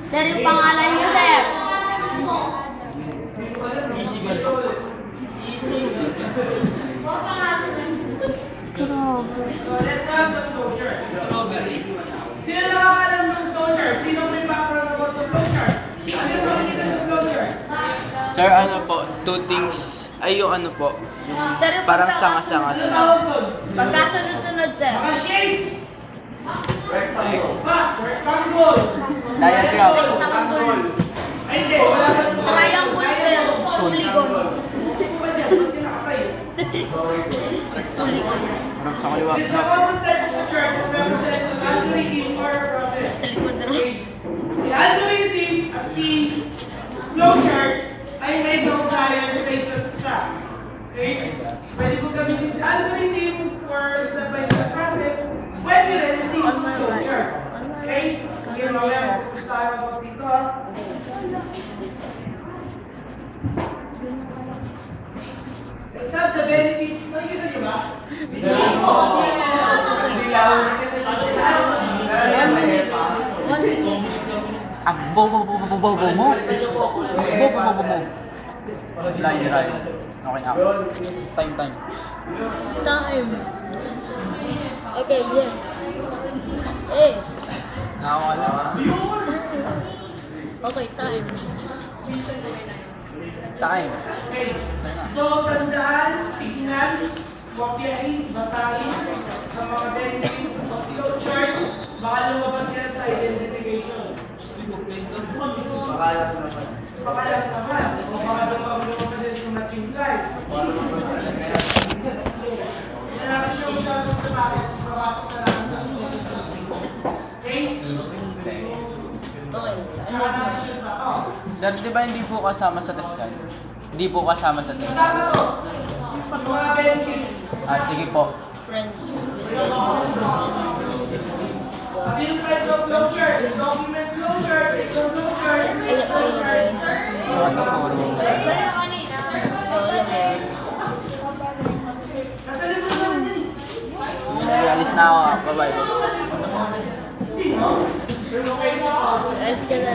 Sir, yung pangalan niyo, sir. Let's have the flowchart. Strawberry. Sino nakakalam ng flowchart? Sino may background about sa flowchart? Ano yung makikita sa flowchart? Sir, ano po, two things, ay yung ano po, Sir, yung parang sanga-sanga. Ano tawag doon? pagkasunod-sunod, sir. Mga shapes. Box, rectangle. Diagram. Rectangle. Ay, hindi. Wala ka ito. Triangle, sir. Polygon. Hindi po ba dyan? Ba't kinakapay? Polygon. Harap sa kaliwa. It's a common type of chart that represents an algorithm or process. Sa likod na lang. Si algorithm at si flowchart ay may kaugnayan sa isa't isa. Okay? Pwede po gamitin si algorithm for step-by-step process. Pwede rin si flowchart. Okay? Okay, mamaya mag-focus tayo about dito ha. Let's have the benefits. Nakikita niyo ba? Ah, bo mo. Line. Okay na. Time. Time. Okay, yeah. Eh. Nakakala. Okay, time. Time. Okay. So, tandaan, tignan, kopyahin, basahin ang mga benefits of flowchart. Baka lumabas yan sa identification. Pakalat naman. O baka lumabas yan sa matching drive. Yan namin siya masyadong tumakit. Papasok na namin sa susunod na okay? Okay. Saka namin siya pa. Oh. Sir, di ba hindi po kasama sa test card? Hindi po kasama sa test. Kasama to. Yung mga benefits. Ah, sige po. Friends. Sabi yung types of flowchart. Document flowchart. Picture flowchart. Flowchart. Ano po? Nasa libro naman yan eh. Alis na ako. Bye-bye. Hindi, no? Pero okay na ako. Alis ka na.